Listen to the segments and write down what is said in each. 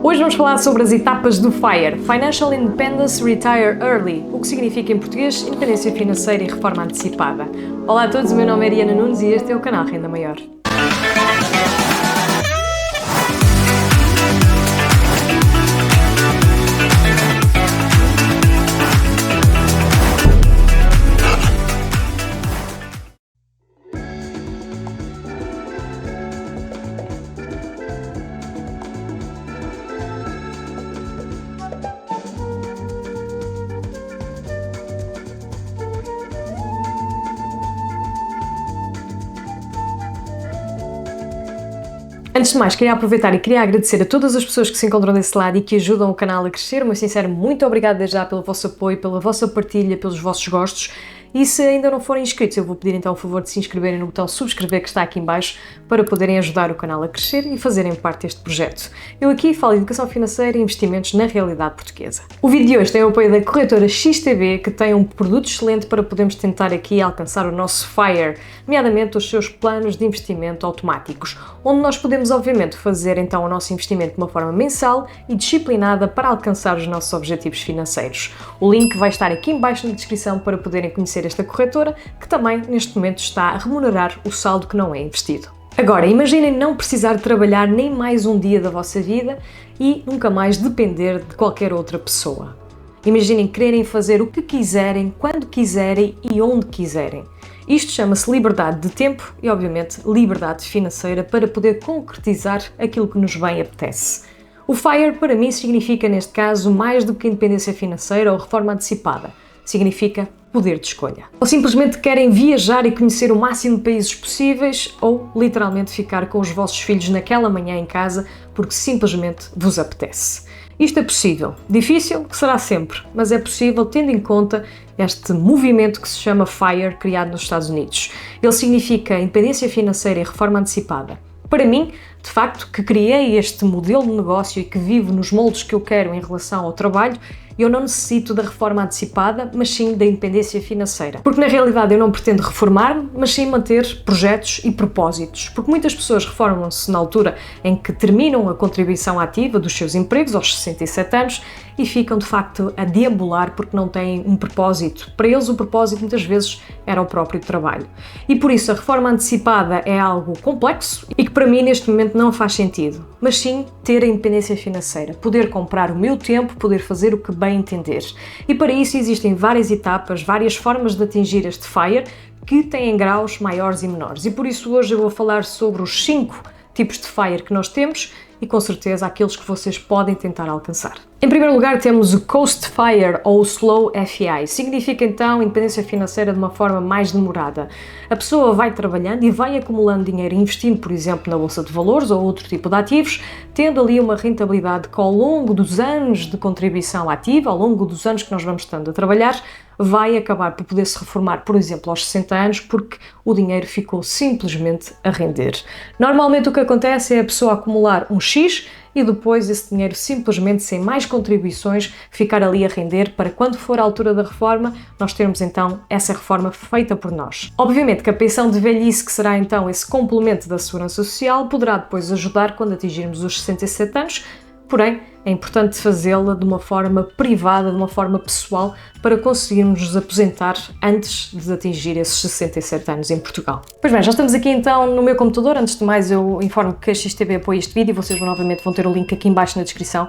Hoje vamos falar sobre as etapas do FIRE, Financial Independence Retire Early, o que significa em português Independência Financeira e Reforma Antecipada. Olá a todos, o meu nome é Ariana Nunes e este é o canal Renda Maior. Antes de mais, queria aproveitar e queria agradecer a todas as pessoas que se encontram desse lado e que ajudam o canal a crescer. O meu sincero muito obrigado desde já pelo vosso apoio, pela vossa partilha, pelos vossos gostos. E se ainda não forem inscritos, eu vou pedir então o favor de se inscreverem no botão subscrever que está aqui em baixo para poderem ajudar o canal a crescer e fazerem parte deste projeto. Eu aqui falo de educação financeira e investimentos na realidade portuguesa. O vídeo de hoje tem o apoio da corretora XTB, que tem um produto excelente para podermos tentar aqui alcançar o nosso FIRE, nomeadamente os seus planos de investimento automáticos, onde nós podemos obviamente fazer então o nosso investimento de uma forma mensal e disciplinada para alcançar os nossos objetivos financeiros. O link vai estar aqui em baixo na descrição para poderem conhecer esta corretora, que também neste momento está a remunerar o saldo que não é investido. Agora, imaginem não precisar trabalhar nem mais um dia da vossa vida e nunca mais depender de qualquer outra pessoa. Imaginem quererem fazer o que quiserem, quando quiserem e onde quiserem. Isto chama-se liberdade de tempo e, obviamente, liberdade financeira para poder concretizar aquilo que nos bem apetece. O FIRE, para mim, significa, neste caso, mais do que independência financeira ou reforma antecipada. Significa poder de escolha. Ou simplesmente querem viajar e conhecer o máximo de países possíveis ou literalmente ficar com os vossos filhos naquela manhã em casa porque simplesmente vos apetece. Isto é possível. Difícil que será sempre, mas é possível tendo em conta este movimento que se chama FIRE, criado nos Estados Unidos. Ele significa independência financeira e reforma antecipada. Para mim, de facto, que criei este modelo de negócio e que vivo nos moldes que eu quero em relação ao trabalho, eu não necessito da reforma antecipada, mas sim da independência financeira. Porque na realidade eu não pretendo reformar-me, mas sim manter projetos e propósitos. Porque muitas pessoas reformam-se na altura em que terminam a contribuição ativa dos seus empregos, aos 67 anos, e ficam de facto a deambular porque não têm um propósito. Para eles o propósito muitas vezes era o próprio trabalho. E por isso a reforma antecipada é algo complexo e que para mim neste momento não faz sentido. Mas sim ter a independência financeira, poder comprar o meu tempo, poder fazer o que bem entender. E para isso existem várias etapas, várias formas de atingir este FIRE que têm graus maiores e menores. E por isso hoje eu vou falar sobre os 5 tipos de FIRE que nós temos e com certeza aqueles que vocês podem tentar alcançar. Em primeiro lugar temos o Coast FIRE ou Slow FI. Significa então independência financeira de uma forma mais demorada. A pessoa vai trabalhando e vai acumulando dinheiro investindo, por exemplo, na bolsa de valores ou outro tipo de ativos, tendo ali uma rentabilidade que ao longo dos anos de contribuição ativa, ao longo dos anos que nós vamos estando a trabalhar, vai acabar por poder se reformar, por exemplo, aos 60 anos, porque o dinheiro ficou simplesmente a render. Normalmente o que acontece é a pessoa acumular um X e depois esse dinheiro simplesmente, sem mais contribuições, ficar ali a render para quando for a altura da reforma, nós termos então essa reforma feita por nós. Obviamente que a pensão de velhice, que será então esse complemento da Segurança Social, poderá depois ajudar quando atingirmos os 67 anos, porém é importante fazê-la de uma forma privada, de uma forma pessoal, para conseguirmos nos aposentar antes de atingir esses 67 anos em Portugal. Pois bem, já estamos aqui então no meu computador. Antes de mais eu informo que a XTB apoia este vídeo e vocês novamente vão ter o link aqui em baixo na descrição.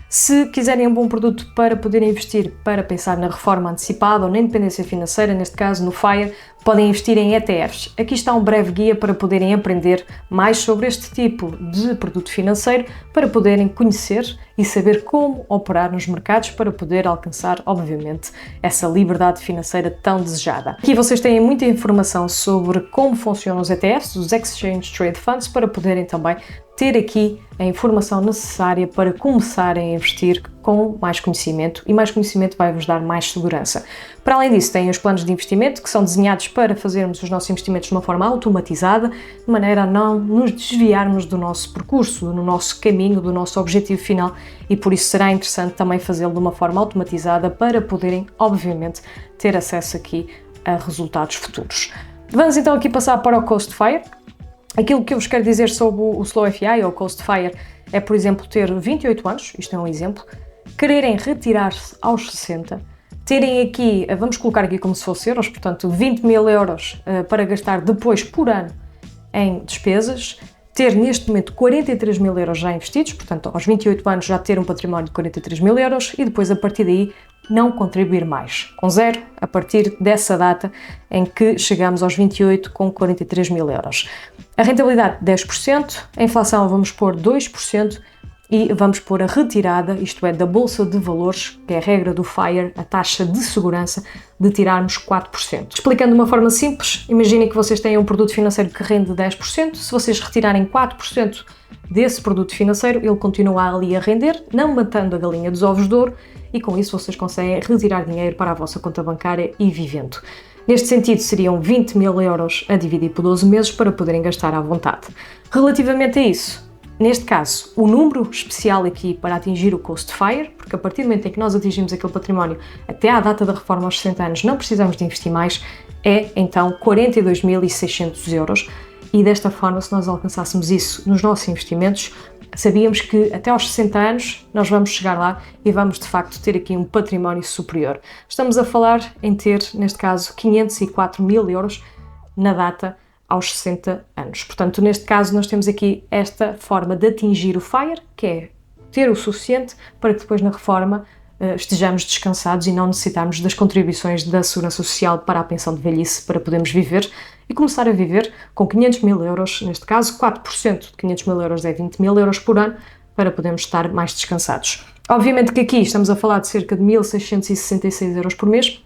Se quiserem um bom produto para poderem investir, para pensar na reforma antecipada ou na independência financeira, neste caso no FIRE, podem investir em ETFs. Aqui está um breve guia para poderem aprender mais sobre este tipo de produto financeiro, para poderem conhecer e saber como operar nos mercados para poder alcançar, obviamente, essa liberdade financeira tão desejada. Aqui vocês têm muita informação sobre como funcionam os ETFs, os Exchange Trade Funds, para poderem também ter aqui a informação necessária para começarem a investir com mais conhecimento, e mais conhecimento vai-vos dar mais segurança. Para além disso, têm os planos de investimento que são desenhados para fazermos os nossos investimentos de uma forma automatizada, de maneira a não nos desviarmos do nosso percurso, do nosso caminho, do nosso objetivo final, e por isso será interessante também fazê-lo de uma forma automatizada para poderem, obviamente, ter acesso aqui a resultados futuros. Vamos então aqui passar para o Coast FIRE. Aquilo que eu vos quero dizer sobre o Slow FI ou Coast FIRE é, por exemplo, ter 28 anos, isto é um exemplo, quererem retirar-se aos 60, terem aqui, vamos colocar aqui como se fosse euros, portanto 20.000 euros para gastar depois por ano em despesas, ter neste momento 43.000 euros já investidos, portanto aos 28 anos já ter um património de 43.000 euros e depois a partir daí não contribuir mais, com zero a partir dessa data em que chegamos aos 28 com 43.000 euros. A rentabilidade 10%, a inflação vamos pôr 2%, e vamos pôr a retirada, isto é, da Bolsa de Valores, que é a regra do FIRE, a taxa de segurança, de tirarmos 4%. Explicando de uma forma simples, imaginem que vocês têm um produto financeiro que rende 10%, se vocês retirarem 4% desse produto financeiro, ele continua ali a render, não matando a galinha dos ovos de ouro, e com isso vocês conseguem retirar dinheiro para a vossa conta bancária e vivendo. Neste sentido, seriam 20.000 euros a dividir por 12 meses para poderem gastar à vontade. Relativamente a isso, neste caso, o número especial aqui para atingir o Coast FIRE, porque a partir do momento em que nós atingimos aquele património até à data da reforma aos 60 anos não precisamos de investir mais, é então 42.600 euros e desta forma, se nós alcançássemos isso nos nossos investimentos, sabíamos que até aos 60 anos nós vamos chegar lá e vamos de facto ter aqui um património superior. Estamos a falar em ter, neste caso, 504.000 euros na data aos 60 anos. Portanto, neste caso, nós temos aqui esta forma de atingir o FIRE, que é ter o suficiente para que depois na reforma estejamos descansados e não necessitarmos das contribuições da Segurança Social para a pensão de velhice, para podermos viver e começar a viver com 500.000 euros, neste caso 4% de 500.000 euros é 20.000 euros por ano, para podermos estar mais descansados. Obviamente que aqui estamos a falar de cerca de 1.666 euros por mês,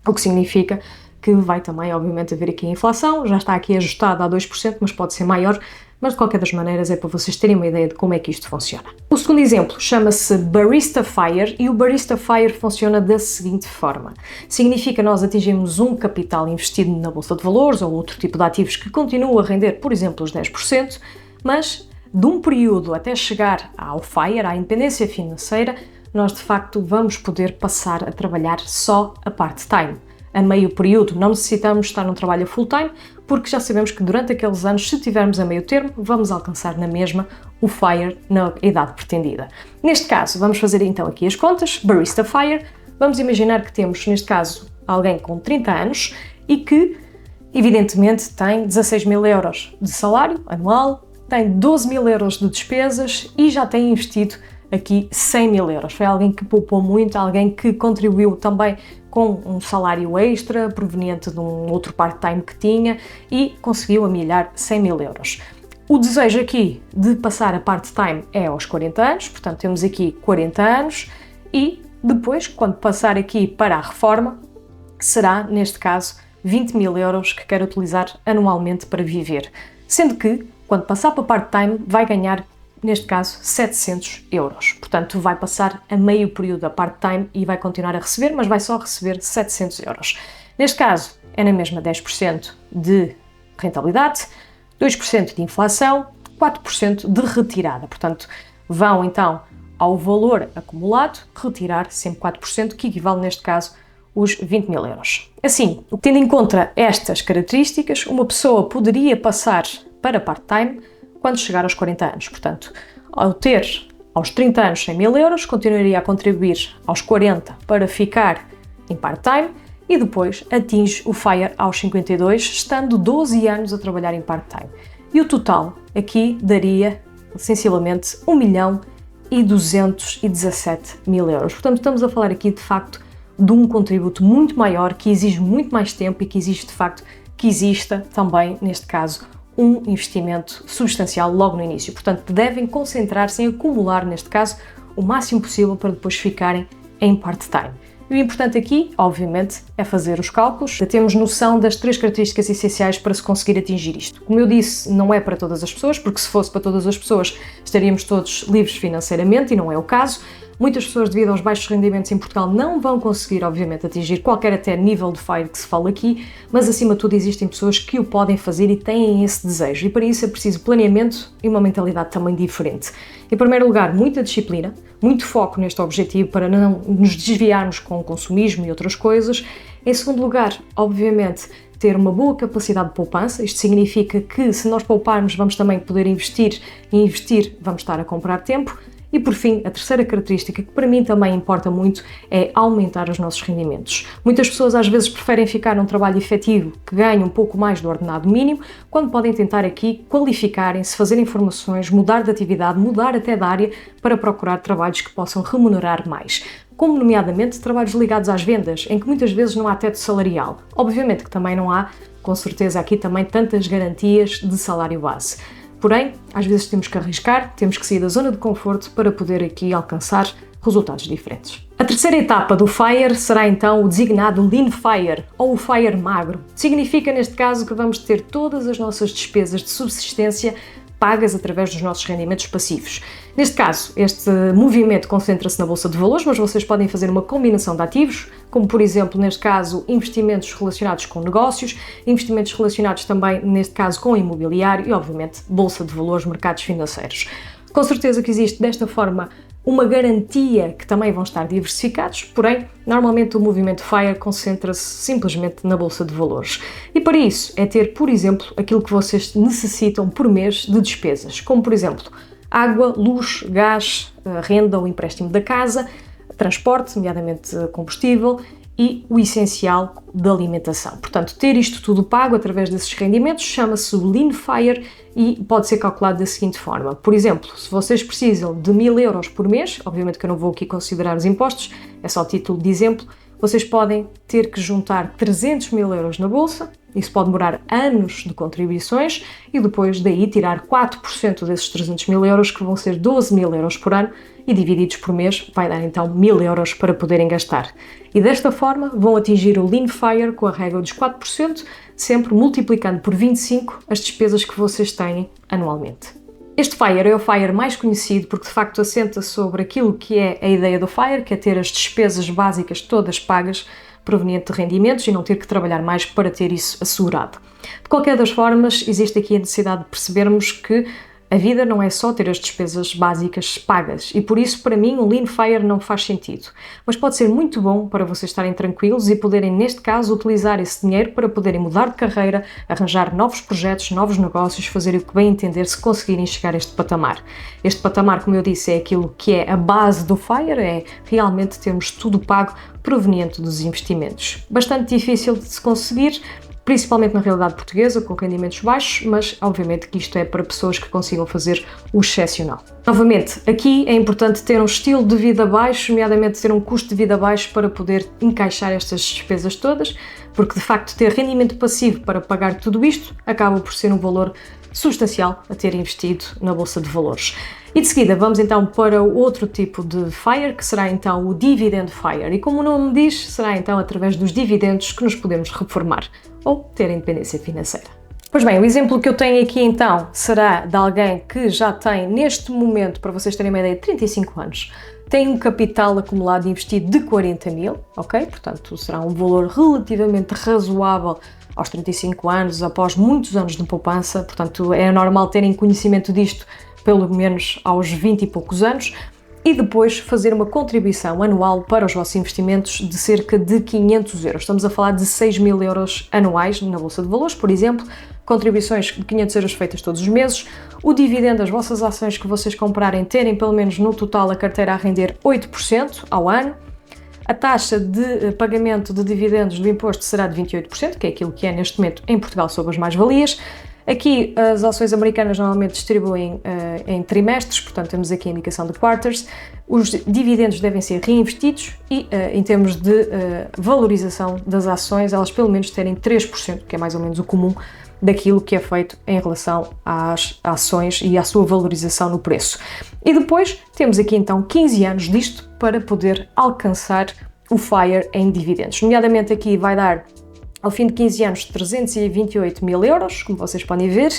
o que significa que vai também, obviamente, haver aqui a inflação, já está aqui ajustada a 2%, mas pode ser maior, mas de qualquer das maneiras é para vocês terem uma ideia de como é que isto funciona. O segundo exemplo chama-se Barista FIRE e o Barista FIRE funciona da seguinte forma. Significa nós atingimos um capital investido na Bolsa de Valores ou outro tipo de ativos que continua a render, por exemplo, os 10%, mas de um período até chegar ao FIRE, à independência financeira, nós de facto vamos poder passar a trabalhar só a part-time. A meio período, não necessitamos estar num trabalho a full-time, porque já sabemos que durante aqueles anos, se tivermos a meio termo, vamos alcançar na mesma o FIRE na idade pretendida. Neste caso, vamos fazer então aqui as contas, Barista FIRE, vamos imaginar que temos, neste caso, alguém com 30 anos e que, evidentemente, tem 16.000 euros de salário anual, tem 12.000 euros de despesas e já tem investido aqui 100.000 euros. Foi alguém que poupou muito, alguém que contribuiu também com um salário extra proveniente de um outro part-time que tinha e conseguiu amilhar 100.000 euros. O desejo aqui de passar a part-time é aos 40 anos, portanto temos aqui 40 anos e depois, quando passar aqui para a reforma, será, neste caso, 20.000 euros que quer utilizar anualmente para viver. Sendo que, quando passar para part-time, vai ganhar, neste caso, 700 euros. Portanto, vai passar a meio período a part-time e vai continuar a receber, mas vai só receber 700 euros. Neste caso, é na mesma 10% de rentabilidade, 2% de inflação, 4% de retirada. Portanto, vão então ao valor acumulado retirar sempre 4%, que equivale, neste caso, os 20.000 euros. Assim, tendo em conta estas características, uma pessoa poderia passar para part-time quando chegar aos 40 anos. Portanto, ao ter aos 30 anos 100.000 euros, continuaria a contribuir aos 40 para ficar em part-time e depois atinge o FIRE aos 52, estando 12 anos a trabalhar em part-time. E o total aqui daria, sensivelmente, 1.217.000 euros. Portanto, estamos a falar aqui, de facto, de um contributo muito maior, que exige muito mais tempo e que exige, de facto, que exista também, neste caso, um investimento substancial logo no início. Portanto, devem concentrar-se em acumular, neste caso, o máximo possível para depois ficarem em part-time. E o importante aqui, obviamente, é fazer os cálculos. Temos noção das 3 características essenciais para se conseguir atingir isto. Como eu disse, não é para todas as pessoas, porque se fosse para todas as pessoas estaríamos todos livres financeiramente e não é o caso. Muitas pessoas, devido aos baixos rendimentos em Portugal, não vão conseguir, obviamente, atingir qualquer até nível de FIRE que se fala aqui, mas acima de tudo existem pessoas que o podem fazer e têm esse desejo, e para isso é preciso planeamento e uma mentalidade também diferente. Em primeiro lugar, muita disciplina, muito foco neste objetivo para não nos desviarmos com o consumismo e outras coisas. Em segundo lugar, obviamente, ter uma boa capacidade de poupança. Isto significa que se nós pouparmos vamos também poder investir e investir vamos estar a comprar tempo. E por fim, a terceira característica que para mim também importa muito é aumentar os nossos rendimentos. Muitas pessoas às vezes preferem ficar num trabalho efetivo que ganha um pouco mais do ordenado mínimo, quando podem tentar aqui qualificarem-se, fazerem formações, mudar de atividade, mudar até de área para procurar trabalhos que possam remunerar mais. Como nomeadamente trabalhos ligados às vendas, em que muitas vezes não há teto salarial. Obviamente que também não há, com certeza aqui também, tantas garantias de salário base. Porém, às vezes temos que arriscar, temos que sair da zona de conforto para poder aqui alcançar resultados diferentes. A terceira etapa do FIRE será então o designado Lean FIRE, ou o FIRE magro. Significa, neste caso, que vamos ter todas as nossas despesas de subsistência pagas através dos nossos rendimentos passivos. Neste caso, este movimento concentra-se na Bolsa de Valores, mas vocês podem fazer uma combinação de ativos, como por exemplo, neste caso, investimentos relacionados com negócios, investimentos relacionados também, neste caso, com imobiliário e, obviamente, Bolsa de Valores, mercados financeiros. Com certeza que existe desta forma uma garantia que também vão estar diversificados, porém, normalmente o movimento FIRE concentra-se simplesmente na Bolsa de Valores. E para isso é ter, por exemplo, aquilo que vocês necessitam por mês de despesas, como por exemplo, água, luz, gás, renda ou empréstimo da casa, transporte, nomeadamente combustível, e o essencial da alimentação. Portanto, ter isto tudo pago através desses rendimentos chama-se o Lean FIRE e pode ser calculado da seguinte forma. Por exemplo, se vocês precisam de 1000 euros por mês, obviamente que eu não vou aqui considerar os impostos, é só título de exemplo, vocês podem ter que juntar 300 mil euros na bolsa, isso pode demorar anos de contribuições e depois daí tirar 4% desses 300 mil euros, que vão ser 12 mil euros por ano, e divididos por mês vai dar então 1000 euros para poderem gastar. E desta forma vão atingir o Lean FIRE com a regra dos 4%, sempre multiplicando por 25 as despesas que vocês têm anualmente. Este FIRE é o FIRE mais conhecido porque de facto assenta sobre aquilo que é a ideia do FIRE, que é ter as despesas básicas todas pagas proveniente de rendimentos e não ter que trabalhar mais para ter isso assegurado. De qualquer das formas, existe aqui a necessidade de percebermos que a vida não é só ter as despesas básicas pagas e por isso para mim o Lean FIRE não faz sentido, mas pode ser muito bom para vocês estarem tranquilos e poderem neste caso utilizar esse dinheiro para poderem mudar de carreira, arranjar novos projetos, novos negócios, fazer o que bem entender se conseguirem chegar a este patamar. Este patamar, como eu disse, é aquilo que é a base do FIRE, é realmente termos tudo pago proveniente dos investimentos. Bastante difícil de se conseguir, principalmente na realidade portuguesa, com rendimentos baixos, mas obviamente que isto é para pessoas que consigam fazer o excepcional. Novamente, aqui é importante ter um estilo de vida baixo, nomeadamente ter um custo de vida baixo para poder encaixar estas despesas todas, porque de facto ter rendimento passivo para pagar tudo isto acaba por ser um valor substancial a ter investido na Bolsa de Valores. E de seguida vamos então para o outro tipo de FIRE, que será então o Dividend FIRE. E como o nome diz, será então através dos dividendos que nos podemos reformar ou ter independência financeira. Pois bem, o exemplo que eu tenho aqui então será de alguém que já tem neste momento, para vocês terem uma ideia, 35 anos, tem um capital acumulado e investido de 40 mil, ok? Portanto, será um valor relativamente razoável aos 35 anos, após muitos anos de poupança, portanto é normal terem conhecimento disto pelo menos aos 20 e poucos anos, e depois fazer uma contribuição anual para os vossos investimentos de cerca de 500 euros. Estamos a falar de 6 mil euros anuais na Bolsa de Valores, por exemplo, contribuições de 500 euros feitas todos os meses, o dividendo das vossas ações que vocês comprarem terem pelo menos no total a carteira a render 8% ao ano, a taxa de pagamento de dividendos do imposto será de 28%, que é aquilo que é neste momento em Portugal sobre as mais-valias. Aqui as ações americanas normalmente distribuem em trimestres, portanto temos aqui a indicação de quarters. Os dividendos devem ser reinvestidos e em termos de valorização das ações, elas pelo menos terem 3%, que é mais ou menos o comum daquilo que é feito em relação às ações e à sua valorização no preço. E depois temos aqui então 15 anos disto para poder alcançar o FIRE em dividendos. Nomeadamente aqui vai dar, ao fim de 15 anos, 328 mil euros, como vocês podem ver.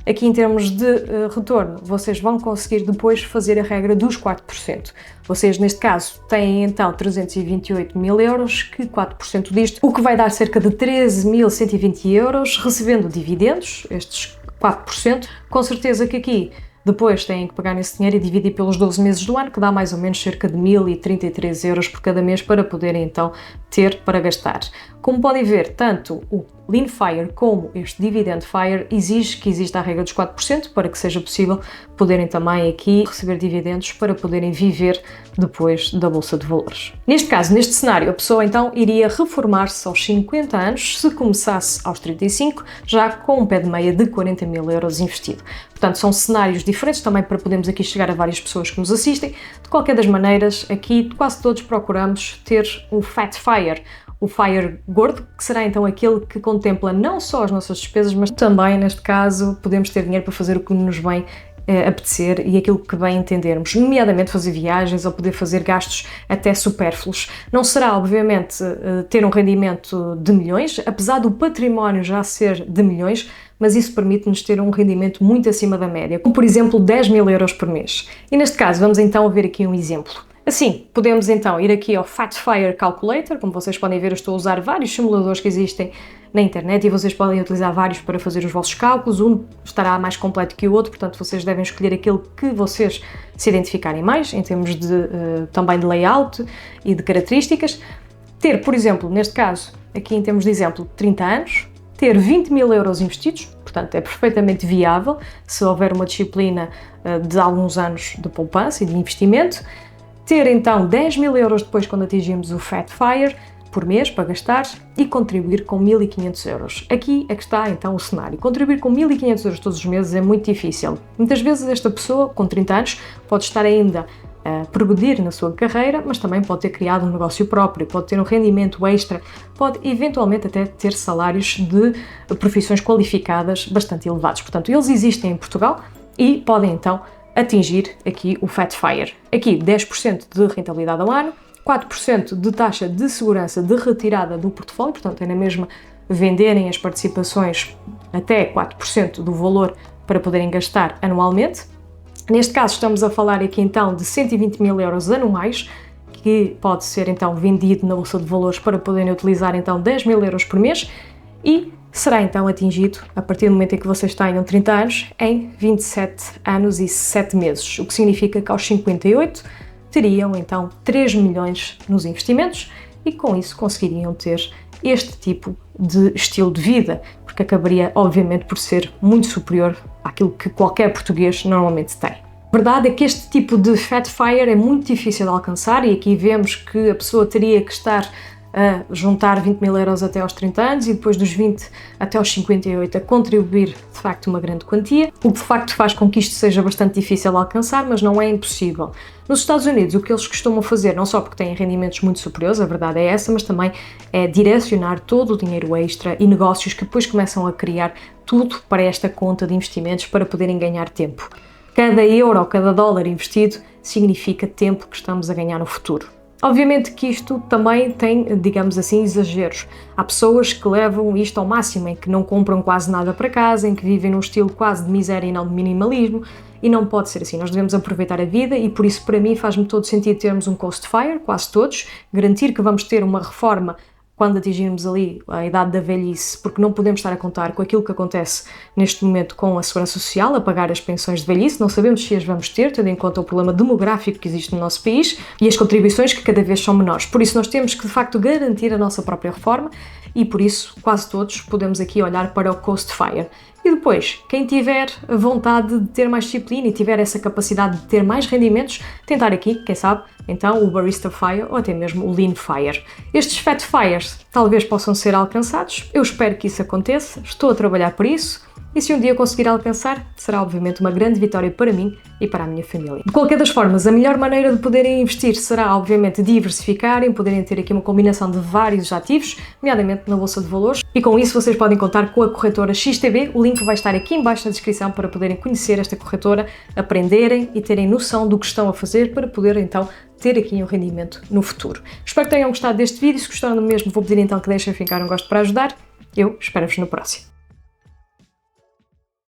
Aqui em termos de retorno, vocês vão conseguir depois fazer a regra dos 4%. Vocês, neste caso, têm então 328 mil euros, que 4% disto, o que vai dar cerca de 13.120 euros, recebendo dividendos, estes 4%. Com certeza que aqui Depois têm que pegar esse dinheiro e dividir pelos 12 meses do ano, que dá mais ou menos cerca de 1.033 euros por cada mês para poderem então ter para gastar. Como podem ver, tanto o Lean Fire como este Dividend Fire exige que exista a regra dos 4% para que seja possível poderem também aqui receber dividendos para poderem viver depois da Bolsa de Valores. Neste caso, neste cenário, a pessoa então iria reformar-se aos 50 anos se começasse aos 35, já com um pé de meia de 40.000 euros investido. Portanto, são cenários diferentes também para podermos aqui chegar a várias pessoas que nos assistem. De qualquer das maneiras, aqui quase todos procuramos ter o Fat Fire, o Fire gordo, que será então aquele que contempla não só as nossas despesas, mas também, neste caso, podemos ter dinheiro para fazer o que nos bem apetecer e aquilo que bem entendermos, nomeadamente fazer viagens ou poder fazer gastos até supérfluos. Não será, obviamente, ter um rendimento de milhões, apesar do património já ser de milhões, mas isso permite-nos ter um rendimento muito acima da média, como por exemplo 10.000 euros por mês. E neste caso vamos então ver aqui um exemplo. Assim, podemos então ir aqui ao Fat Fire Calculator. Como vocês podem ver, eu estou a usar vários simuladores que existem na internet e vocês podem utilizar vários para fazer os vossos cálculos. Um estará mais completo que o outro, portanto vocês devem escolher aquele que vocês se identificarem mais, em termos de, também de layout e de características. Ter, por exemplo, neste caso, aqui em termos de exemplo, 30 anos, ter 20.000 euros investidos, portanto é perfeitamente viável se houver uma disciplina de alguns anos de poupança e de investimento. Ter então 10.000 euros depois quando atingirmos o Fat Fire por mês para gastar e contribuir com 1.500 euros. Aqui é que está então o cenário. Contribuir com 1.500 euros todos os meses é muito difícil. Muitas vezes esta pessoa com 30 anos pode estar ainda a progredir na sua carreira, mas também pode ter criado um negócio próprio, pode ter um rendimento extra, pode eventualmente até ter salários de profissões qualificadas bastante elevados. Portanto, eles existem em Portugal e podem então atingir aqui o Fat Fire. Aqui 10% de rentabilidade ao ano, 4% de taxa de segurança de retirada do portfólio, portanto é na mesma venderem as participações até 4% do valor para poderem gastar anualmente. Neste caso estamos a falar aqui então de 120.000 euros anuais, que pode ser então vendido na Bolsa de Valores para poderem utilizar então 10.000 euros por mês e será então atingido a partir do momento em que vocês tenham 30 anos em 27 anos e 7 meses, o que significa que aos 58 teriam então 3 milhões nos investimentos e com isso conseguiriam ter este tipo de estilo de vida, porque acabaria obviamente por ser muito superior àquilo que qualquer português normalmente tem. A verdade é que este tipo de Fat Fire é muito difícil de alcançar e aqui vemos que a pessoa teria que estar a juntar 20.000 euros até aos 30 anos e depois dos 20 até aos 58 a contribuir de facto uma grande quantia, o que de facto faz com que isto seja bastante difícil de alcançar, mas não é impossível. Nos Estados Unidos o que eles costumam fazer, não só porque têm rendimentos muito superiores, a verdade é essa, mas também é direcionar todo o dinheiro extra e negócios que depois começam a criar tudo para esta conta de investimentos para poderem ganhar tempo. Cada euro ou cada dólar investido significa tempo que estamos a ganhar no futuro. Obviamente que isto também tem, digamos assim, exageros. Há pessoas que levam isto ao máximo, em que não compram quase nada para casa, em que vivem num estilo quase de miséria e não de minimalismo, e não pode ser assim. Nós devemos aproveitar a vida e por isso, para mim, faz-me todo sentido termos um Coast Fire, quase todos, garantir que vamos ter uma reforma quando atingirmos ali a idade da velhice, porque não podemos estar a contar com aquilo que acontece neste momento com a Segurança Social, a pagar as pensões de velhice, não sabemos se as vamos ter, tendo em conta o problema demográfico que existe no nosso país e as contribuições que cada vez são menores. Por isso nós temos que, de facto, garantir a nossa própria reforma e por isso quase todos podemos aqui olhar para o Coast Fire. E depois, quem tiver vontade de ter mais disciplina e tiver essa capacidade de ter mais rendimentos, tentar aqui, quem sabe, então o Barista Fire ou até mesmo o Lean Fire. Estes Fat Fires talvez possam ser alcançados, eu espero que isso aconteça, estou a trabalhar por isso e se um dia conseguir alcançar, será obviamente uma grande vitória para mim e para a minha família. De qualquer das formas, a melhor maneira de poderem investir será obviamente diversificarem, poderem ter aqui uma combinação de vários ativos, nomeadamente na Bolsa de Valores, e com isso vocês podem contar com a corretora XTB, o link vai estar aqui em baixo na descrição para poderem conhecer esta corretora, aprenderem e terem noção do que estão a fazer para poder então ter aqui um rendimento no futuro. Espero que tenham gostado deste vídeo, se gostaram do mesmo vou pedir então que deixem ficar um gosto para ajudar, eu espero-vos no próximo.